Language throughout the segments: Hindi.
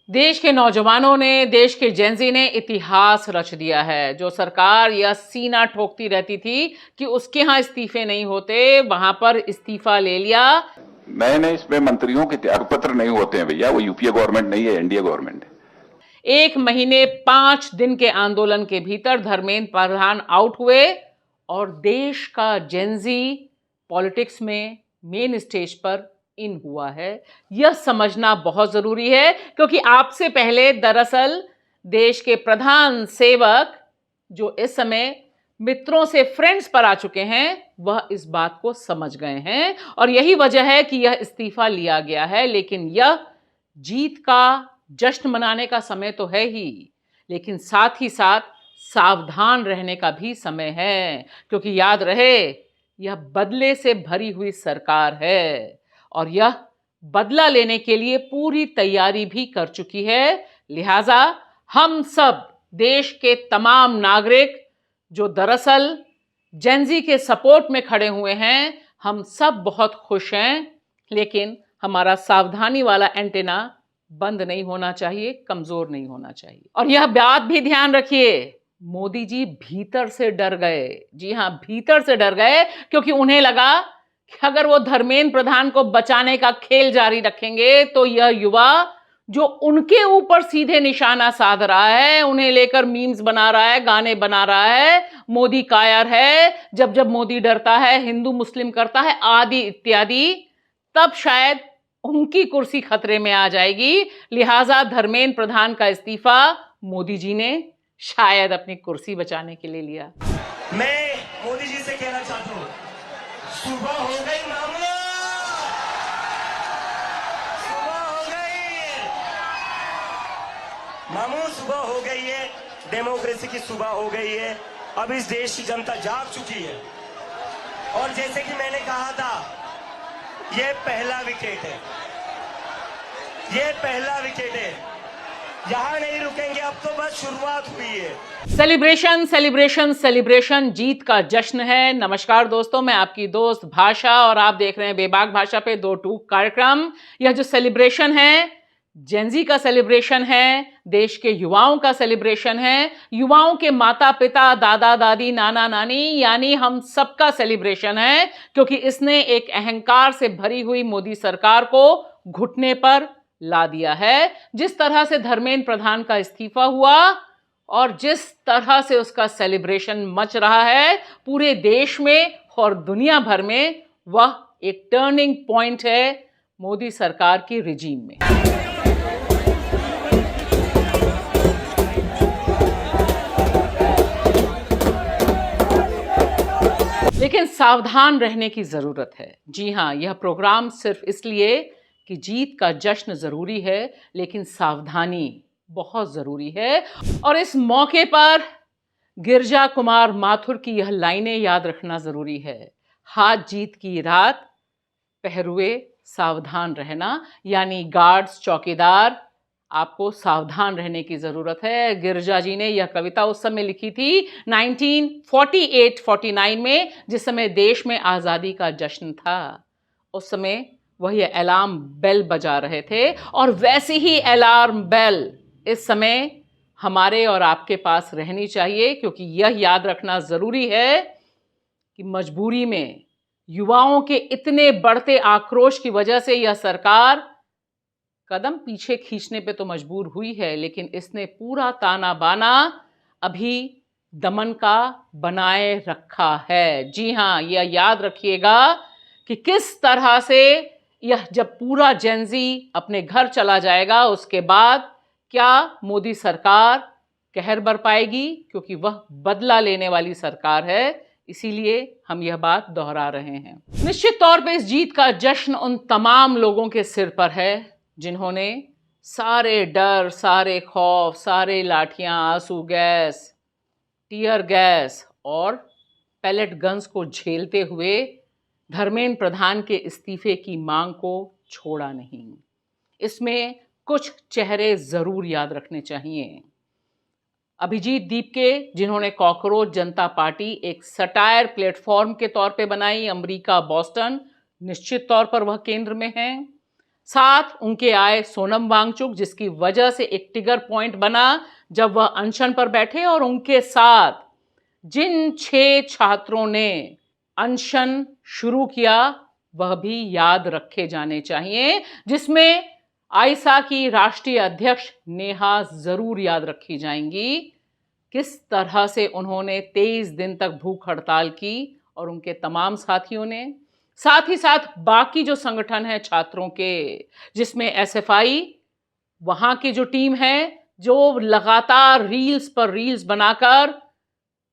देश के नौजवानों ने, देश के जेनजी ने इतिहास रच दिया है। जो सरकार यह सीना ठोकती रहती थी कि उसके यहाँ इस्तीफे नहीं होते, वहां पर इस्तीफा ले लिया। नए नए इसमें मंत्रियों के त्यागपत्र नहीं होते हैं भैया, वो यूपीए गवर्नमेंट नहीं है, एनडीए गवर्नमेंट है। 1 महीने 5 दिन के आंदोलन के भीतर धर्मेंद्र प्रधान आउट हुए और देश का जेनजी पॉलिटिक्स में मेन स्टेज पर इन हुआ है। यह समझना बहुत जरूरी है क्योंकि आपसे पहले दरअसल देश के प्रधान सेवक जो इस समय मित्रों से फ्रेंड्स पर आ चुके हैं, वह इस बात को समझ गए हैं और यही वजह है कि यह इस्तीफा लिया गया है। लेकिन यह जीत का जश्न मनाने का समय तो है ही, लेकिन साथ ही साथ सावधान रहने का भी समय है क्योंकि याद रहे, यह बदले से भरी हुई सरकार है और यह बदला लेने के लिए पूरी तैयारी भी कर चुकी है। लिहाजा हम सब देश के तमाम नागरिक जो दरअसल जेनजी के सपोर्ट में खड़े हुए हैं, हम सब बहुत खुश हैं। लेकिन हमारा सावधानी वाला एंटेना बंद नहीं होना चाहिए, कमजोर नहीं होना चाहिए। और यह बात भी ध्यान रखिए, मोदी जी भीतर से डर गए। जी हां, भीतर से डर गए क्योंकि उन्हें लगा कि अगर वो धर्मेंद्र प्रधान को बचाने का खेल जारी रखेंगे तो यह युवा जो उनके ऊपर सीधे निशाना साध रहा है, उन्हें लेकर मीम्स बना रहा है, गाने बना रहा है, मोदी कायर है, जब जब मोदी डरता है हिंदू मुस्लिम करता है, आदि इत्यादि, तब शायद उनकी कुर्सी खतरे में आ जाएगी। लिहाजा धर्मेंद्र प्रधान का इस्तीफा मोदी जी ने शायद अपनी कुर्सी बचाने के लिए लिया। मैं मोदी जी से कहना चाहता हूं, सुबह हो गई मामू, सुबह हो गई मामू, सुबह हो गई है, डेमोक्रेसी की सुबह हो गई है। अब इस देश की जनता जाग चुकी है और जैसे कि मैंने कहा था, ये पहला विकेट है, ये पहला विकेट है, यहां नहीं रुकेंगे, अब तो बस शुरुआत हुई है। सेलिब्रेशन सेलिब्रेशन सेलिब्रेशन, जीत का जश्न है। नमस्कार दोस्तों, मैं आपकी दोस्त भाषा और आप देख रहे हैं बेबाक भाषा पे 2 टूक कार्यक्रम। यह जो सेलिब्रेशन है, जेनजी का सेलिब्रेशन है, देश के युवाओं का सेलिब्रेशन है, युवाओं के माता पिता, दादा दादी, नाना नानी यानी हम सबका सेलिब्रेशन है क्योंकि इसने एक अहंकार से भरी हुई मोदी सरकार को घुटने पर ला दिया है। जिस तरह से धर्मेंद्र प्रधान का इस्तीफा हुआ और जिस तरह से उसका सेलिब्रेशन मच रहा है पूरे देश में और दुनिया भर में, वह एक टर्निंग पॉइंट है मोदी सरकार की रिजीम में। लेकिन सावधान रहने की जरूरत है। जी हां, यह प्रोग्राम सिर्फ इसलिए कि जीत का जश्न जरूरी है, लेकिन सावधानी बहुत जरूरी है। और इस मौके पर गिरजा कुमार माथुर की यह लाइनें याद रखना जरूरी है। हाथ जीत की रात, पहरुए सावधान रहना, यानी गार्ड्स, चौकीदार, आपको सावधान रहने की जरूरत है। गिरजा जी ने यह कविता उस समय लिखी थी 1948-49 में, जिस समय देश में आजादी का जश्न था। उस समय वही अलार्म बेल बजा रहे थे और वैसी ही अलार्म बेल इस समय हमारे और आपके पास रहनी चाहिए क्योंकि यह याद रखना जरूरी है कि मजबूरी में युवाओं के इतने बढ़ते आक्रोश की वजह से यह सरकार कदम पीछे खींचने पे तो मजबूर हुई है, लेकिन इसने पूरा ताना बाना अभी दमन का बनाए रखा है। जी हां, यह याद रखिएगा कि किस तरह से यह जब पूरा जेनजी अपने घर चला जाएगा, उसके बाद क्या मोदी सरकार कहर बरपाएगी, क्योंकि वह बदला लेने वाली सरकार है। इसीलिए हम यह बात दोहरा रहे हैं। निश्चित तौर पे इस जीत का जश्न उन तमाम लोगों के सिर पर है जिन्होंने सारे डर, सारे खौफ, सारे लाठियां, आंसू गैस, टीयर गैस और पैलेट गन्स को झेलते हुए धर्मेंद्र प्रधान के इस्तीफे की मांग को छोड़ा नहीं। इसमें कुछ चेहरे जरूर याद रखने चाहिए। अभिजीत दीपके, जिन्होंने कॉकरोच जनता पार्टी एक सटायर प्लेटफॉर्म के तौर पे बनाई, अमेरिका, बॉस्टन, निश्चित तौर पर वह केंद्र में हैं। साथ उनके आए सोनम वांगचुक, जिसकी वजह से एक ट्रिगर पॉइंट बना जब वह अनशन पर बैठे, और उनके साथ जिन 6 छात्रों ने अनशन शुरू किया वह भी याद रखे जाने चाहिए, जिसमें आइसा की राष्ट्रीय अध्यक्ष नेहा जरूर याद रखी जाएंगी। किस तरह से उन्होंने 23 दिन तक भूख हड़ताल की और उनके तमाम साथियों ने, साथ ही साथ बाकी जो संगठन है छात्रों के, जिसमें एसएफआई, वहां की जो टीम है जो लगातार रील्स पर रील्स बनाकर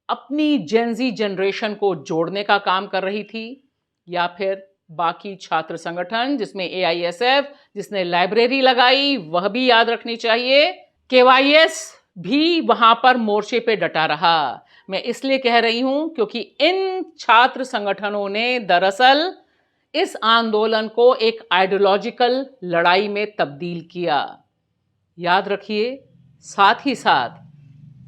अपनी जेनजी जनरेशन को जोड़ने का काम कर रही थी, या फिर बाकी छात्र संगठन जिसमें एआईएसएफ, जिसने लाइब्रेरी लगाई, वह भी याद रखनी चाहिए। केवाईएस भी वहां पर मोर्चे पे डटा रहा। मैं इसलिए कह रही हूं क्योंकि इन छात्र संगठनों ने दरअसल इस आंदोलन को एक आइडियोलॉजिकल लड़ाई में तब्दील किया। याद रखिए, साथ ही साथ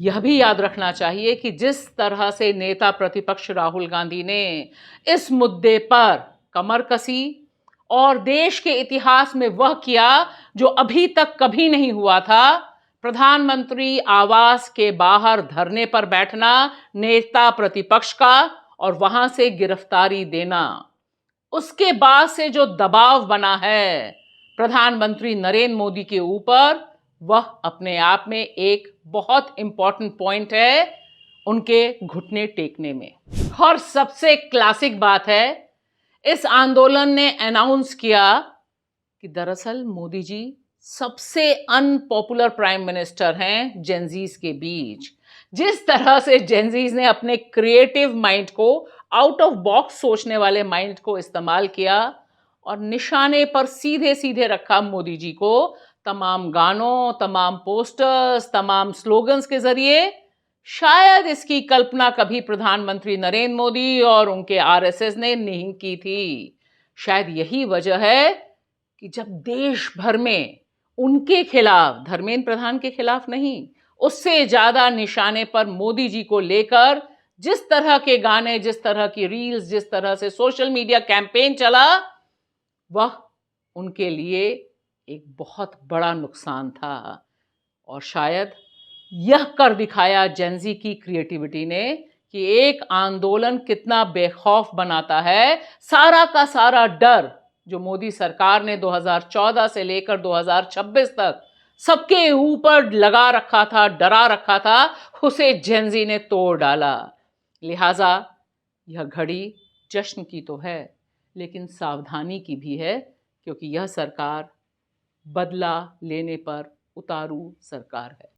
यह भी याद रखना चाहिए कि जिस तरह से नेता प्रतिपक्ष राहुल गांधी ने इस मुद्दे पर कमर कसी और देश के इतिहास में वह किया जो अभी तक कभी नहीं हुआ था, प्रधानमंत्री आवास के बाहर धरने पर बैठना नेता प्रतिपक्ष का और वहां से गिरफ्तारी देना, उसके बाद से जो दबाव बना है प्रधानमंत्री नरेंद्र मोदी के ऊपर, वह अपने आप में एक बहुत इंपॉर्टेंट पॉइंट है उनके घुटने टेकने में। और सबसे क्लासिक बात है, इस आंदोलन ने अनाउंस किया कि दरअसल मोदी जी सबसे अनपॉपुलर प्राइम मिनिस्टर हैं जेनजीज के बीच। जिस तरह से जेनजीज ने अपने क्रिएटिव माइंड को, आउट ऑफ बॉक्स सोचने वाले माइंड को इस्तेमाल किया और निशाने पर सीधे सीधे रखा मोदी जी को, तमाम गानों, तमाम पोस्टर्स, तमाम स्लोगन्स के जरिए, शायद इसकी कल्पना कभी प्रधानमंत्री नरेंद्र मोदी और उनके आरएसएस ने नहीं की थी। शायद यही वजह है कि जब देश भर में उनके खिलाफ, धर्मेंद्र प्रधान के खिलाफ नहीं, उससे ज्यादा निशाने पर मोदी जी को लेकर जिस तरह के गाने, जिस तरह की रील्स, जिस तरह से सोशल मीडिया कैंपेन चला, वह उनके लिए एक बहुत बड़ा नुकसान था। और शायद यह कर दिखाया जेनजी की क्रिएटिविटी ने कि एक आंदोलन कितना बेखौफ बनाता है। सारा का सारा डर जो मोदी सरकार ने 2014 से लेकर 2026 तक सबके ऊपर लगा रखा था, डरा रखा था, उसे जेनजी ने तोड़ डाला। लिहाजा यह घड़ी जश्न की तो है, लेकिन सावधानी की भी है, क्योंकि यह सरकार बदला लेने पर उतारू सरकार है।